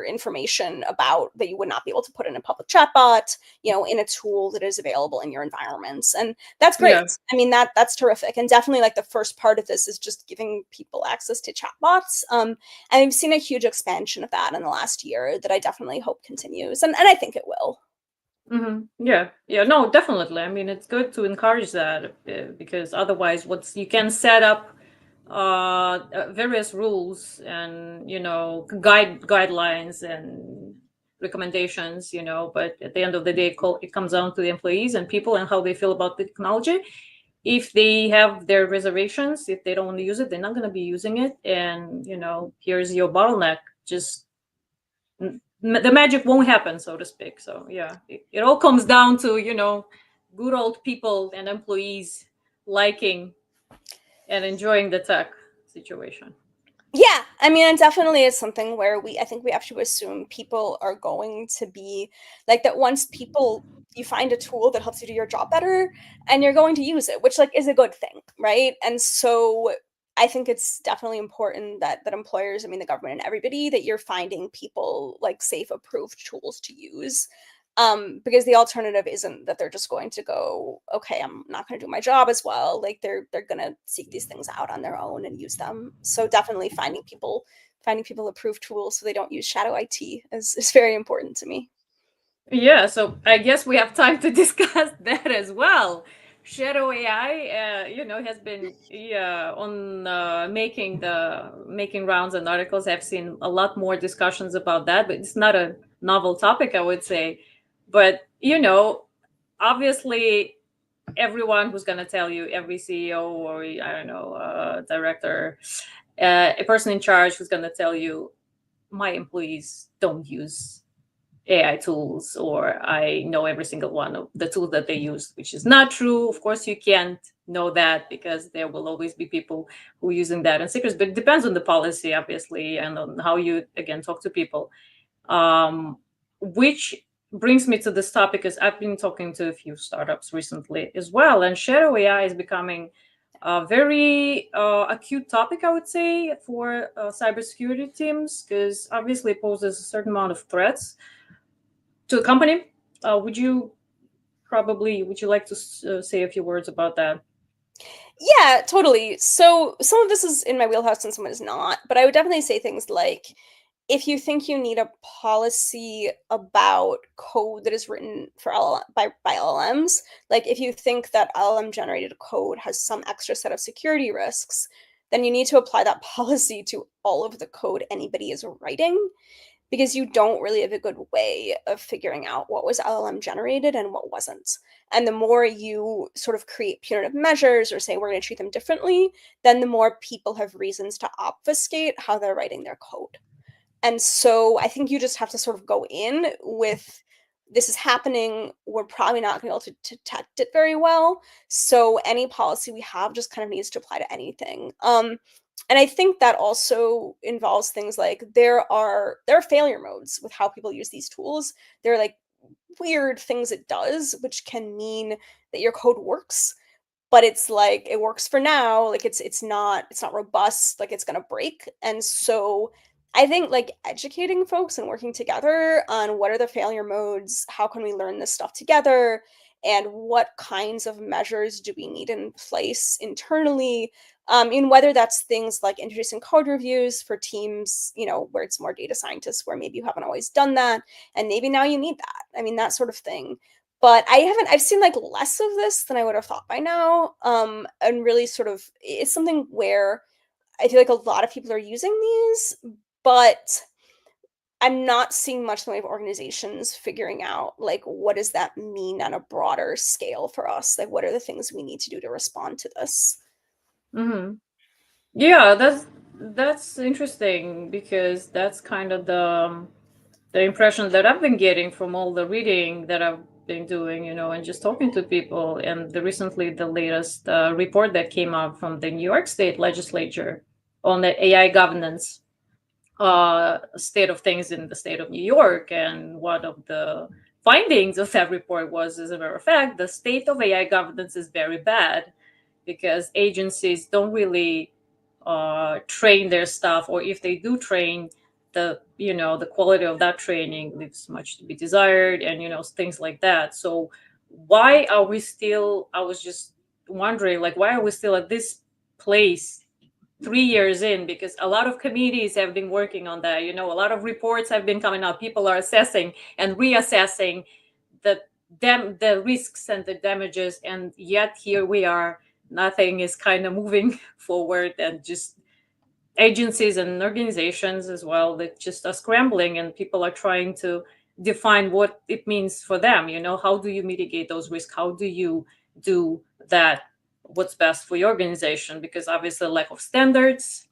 information about that you would not be able to put in a public chatbot, in a tool that is available in your environments. And that's great. Yeah. I mean, that's terrific. And definitely, like, the first part of this is just giving people access to chatbots. And I've seen a huge expansion of that in the last year that I definitely hope continues. And I think it will. Yeah. Yeah. No, definitely. I mean, it's good to encourage that because otherwise, you can set up various rules and guidelines and recommendations. But at the end of the day, it comes down to the employees and people and how they feel about the technology. If they have their reservations, if they don't want to use it, they're not going to be using it. And here's your bottleneck. Just the magic won't happen, so to speak. So yeah, it all comes down to good old people and employees liking and enjoying the tech situation. Yeah, I mean, and definitely is something where I think we have to assume people are going to be like that. Once you find a tool that helps you do your job better, and you're going to use it, which, like, is a good thing, right? And so I think it's definitely important that employers, I mean, the government and everybody, that you're finding people like safe, approved tools to use. Because the alternative isn't that they're just going to go, okay, I'm not going to do my job as well. Like, they're going to seek these things out on their own and use them. So definitely finding people approved tools so they don't use shadow IT is very important to me. Yeah, so I guess we have time to discuss that as well. Shadow AI, has been on making rounds and articles. I've seen a lot more discussions about that, but it's not a novel topic, I would say. But obviously, everyone who's going to tell you, every CEO or I don't know, director, a person in charge who's going to tell you, my employees don't use AI tools, or I know every single one of the tools that they use, which is not true. Of course, you can't know that because there will always be people who are using that in secrets, but it depends on the policy, obviously, and on how you, again, talk to people. Which brings me to this topic, because I've been talking to a few startups recently as well, and shadow AI is becoming a very acute topic, I would say, for cybersecurity teams, because obviously it poses a certain amount of threats to a company. Would you probably. Would you like to say a few words about that? Yeah, totally. So some of this is in my wheelhouse and some is not, but I would definitely say things like if you think you need a policy about code that is written for by LLMs, like if you think that LLM generated code has some extra set of security risks, then you need to apply that policy to all of the code anybody is writing, because you don't really have a good way of figuring out what was LLM generated and what wasn't. And the more you sort of create punitive measures or say we're going to treat them differently, then the more people have reasons to obfuscate how they're writing their code. And so I think you just have to sort of go in with this is happening. We're probably not going to be able to detect it very well. So any policy we have just kind of needs to apply to anything. And I think that also involves things like there are failure modes with how people use these tools. There are like weird things it does, which can mean that your code works, but it's like it works for now, like it's not robust, like it's gonna break. And so I think like educating folks and working together on what are the failure modes, how can we learn this stuff together, and what kinds of measures do we need in place internally, in whether that's things like introducing code reviews for teams, where it's more data scientists, where maybe you haven't always done that and maybe now you need that, that sort of thing. But I've seen like less of this than I would have thought by now. And really sort of it's something where I feel like a lot of people are using these, but I'm not seeing much in the way of organizations figuring out like what does that mean on a broader scale for us? Like what are the things we need to do to respond to this? Mm-hmm. Yeah, that's interesting because that's kind of the impression that I've been getting from all the reading that I've been doing, and just talking to people. And recently, the latest report that came out from the New York State Legislature on the AI governance state of things in the state of New York. And one of the findings of that report was, as a matter of fact, the state of AI governance is very bad because agencies don't really train their staff, or if they do train, the quality of that training leaves much to be desired, and things like that. So why are we still? I was just wondering, like, why are we still at this place 3 years in? Because a lot of committees have been working on that. A lot of reports have been coming out. People are assessing and reassessing the the risks and the damages, and yet here we are, nothing is kind of moving forward, and just agencies and organizations as well that just are scrambling, and people are trying to define what it means for them. How do you mitigate those risks? How do you do that? What's best for your organization? Because obviously lack of standards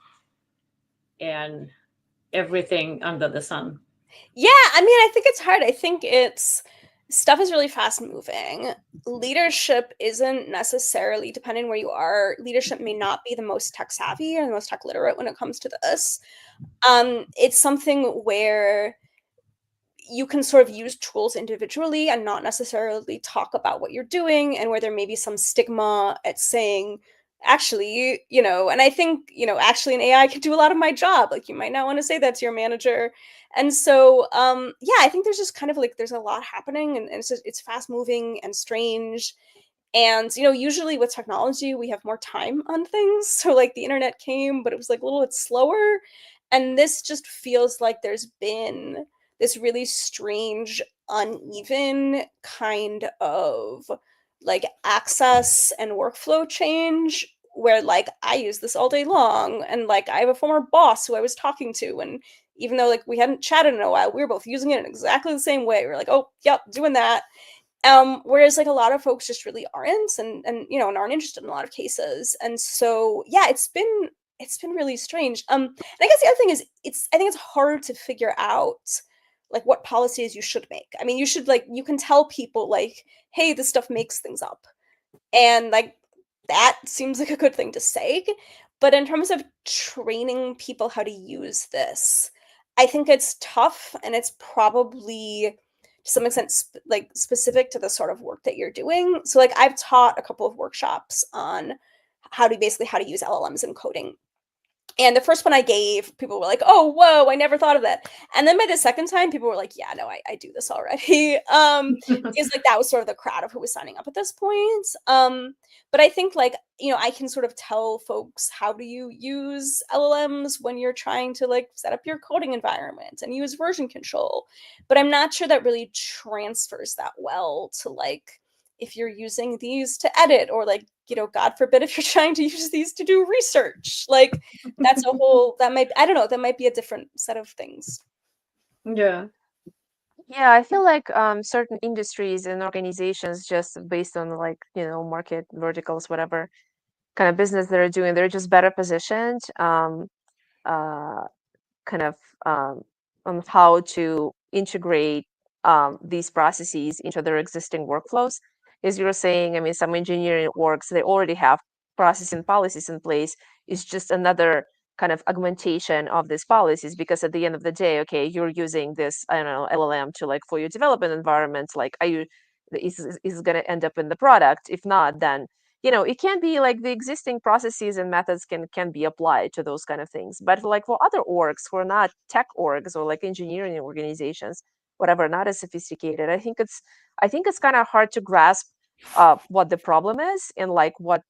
and everything under the sun. Yeah, I think it's hard. I think it's stuff is really fast moving. Leadership isn't necessarily, depending where you are, leadership may not be the most tech savvy or the most tech literate when it comes to this. It's something where you can sort of use tools individually and not necessarily talk about what you're doing, and where there may be some stigma at saying, actually, and I think, actually an AI could do a lot of my job. Like you might not want to say that to your manager. And so, yeah, I think there's just kind of like, there's a lot happening, and it's fast moving and strange. And, usually with technology, we have more time on things. So like the internet came, but it was like a little bit slower. And this just feels like there's been this really strange, uneven kind of like access and workflow change where like I use this all day long. And like I have a former boss who I was talking to. And even though like we hadn't chatted in a while, we were both using it in exactly the same way. We're like, oh, yep, doing that. Whereas like a lot of folks just really aren't, and aren't interested in a lot of cases. And so yeah, it's been really strange. And I guess the other thing is I think it's hard to figure out like what policies you should make. You should like, you can tell people like, hey, this stuff makes things up. And like that seems like a good thing to say. But in terms of training people how to use this, I think it's tough, and it's probably to some extent like specific to the sort of work that you're doing. So like I've taught a couple of workshops on how to use LLMs in coding. And the first one I gave, people were like, "Oh, whoa, I never thought of that." And then by the second time, people were like, "Yeah, no, I do this already." Because like that was sort of the crowd of who was signing up at this point. But I think like, I can sort of tell folks how do you use LLMs when you're trying to like set up your coding environment and use version control. But I'm not sure that really transfers that well to like if you're using these to edit or like, God forbid if you're trying to use these to do research. Like that's a whole I don't know, that might be a different set of things. Yeah. Yeah, I feel like certain industries and organizations, just based on like, market verticals, whatever kind of business they're doing, they're just better positioned. Uh, kind of on how to integrate these processes into their existing workflows. As you were saying, I mean, some engineering orgs, they already have process and policies in place. It's just another kind of augmentation of these policies because at the end of the day, okay, you're using this, I don't know, LLM to like for your development environment, like are you is going to end up in the product? If not, then it can be like the existing processes and methods can be applied to those kind of things. But like for other orgs who are not tech orgs or like engineering organizations, whatever, not as sophisticated, I think it's kind of hard to grasp what the problem is and like what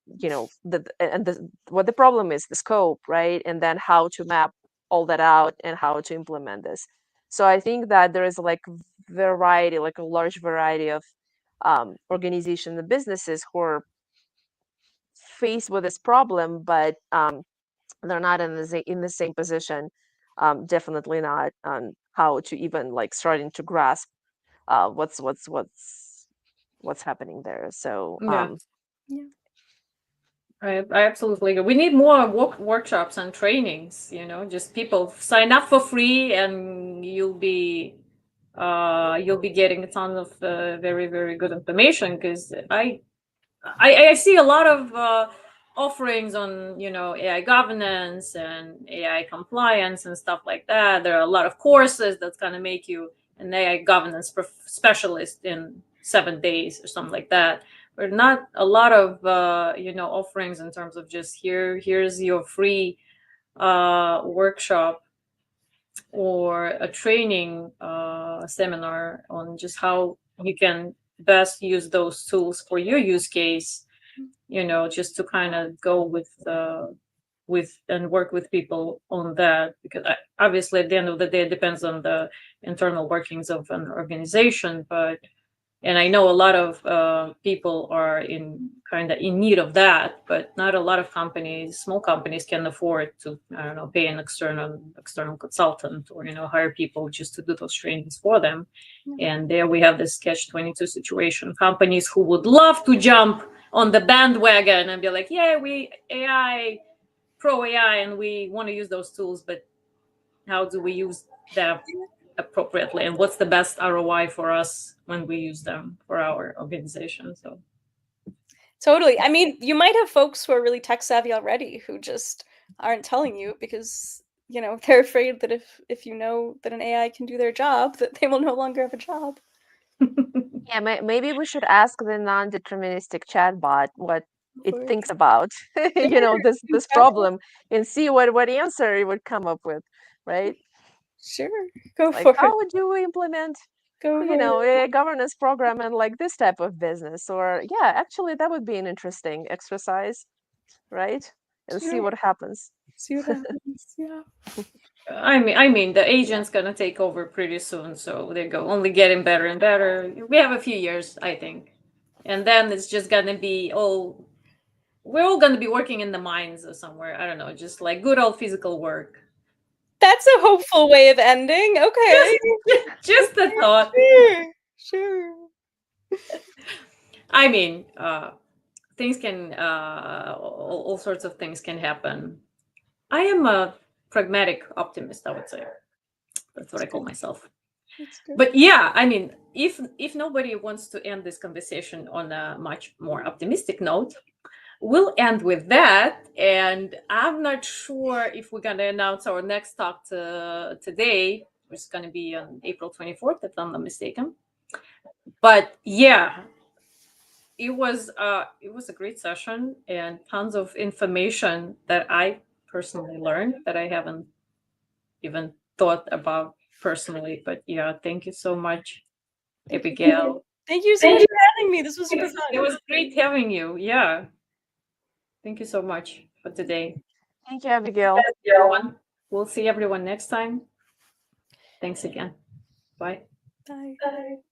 what the problem is, the scope, right? And then how to map all that out and how to implement this. So I think that there is like variety, like a large variety of organizations and businesses who are faced with this problem, but they're not in the same position. Definitely not on how to even like starting to grasp what's happening there. So Yeah. Yeah. I absolutely agree. We need more workshops and trainings, just people sign up for free and you'll be getting a ton of very, very good information because I see a lot of offerings on AI governance and AI compliance and stuff like that. There are a lot of courses that's going to make you an AI governance specialist in 7 days or something like that. But not a lot of offerings in terms of just here's your free workshop or a training seminar on just how you can best use those tools for your use case, just to kind of go with and work with people on that, because obviously at the end of the day it depends on the internal workings of an organization. But and I know a lot of people are in kind of in need of that, but not a lot of companies, small companies, can afford to, I don't know, pay an external consultant or hire people just to do those trainings for them. And there we have this catch-22 situation: companies who would love to jump on the bandwagon and be like, yeah, we pro AI, and we want to use those tools, but how do we use them appropriately, and what's the best ROI for us when we use them for our organization? So Totally. I mean, you might have folks who are really tech savvy already who just aren't telling you because, they're afraid that if you know that an AI can do their job, that they will no longer have a job. yeah, maybe we should ask the non-deterministic chatbot what it thinks about this problem and see what answer it would come up with, right? Sure. Go Like for it. how would you implement Go for it. a governance program in like this type of business? Or yeah, actually that would be an interesting exercise, right? And see Sure. what happens. See what happens. Yeah. I mean, the Yeah. agent's gonna take over pretty soon, so they go only getting better and better. We have a few years, I think, and then it's just gonna be we're all gonna be working in the mines or somewhere. I don't know, just like good old physical work. That's a hopeful way of ending. Okay. Just a thought. Sure. Sure. I mean, things can all sorts of things can happen. I am a pragmatic optimist, I would say. That's what I call myself. That's good. But yeah, I mean, if nobody wants to end this conversation on a much more optimistic note, we'll end with that. And I'm not sure if we're gonna announce our next talk today, which is gonna be on April 24th, if I'm not mistaken. But yeah, it was a great session and tons of information that I personally learned that I haven't even thought about personally. But yeah, thank you so much, Abigail. Thank you so much for having me. This was super fun. It was great having you. Yeah. Thank you so much for today. Thank you, Abigail. Everyone. We'll see everyone next time. Thanks again. Bye. Bye. Bye.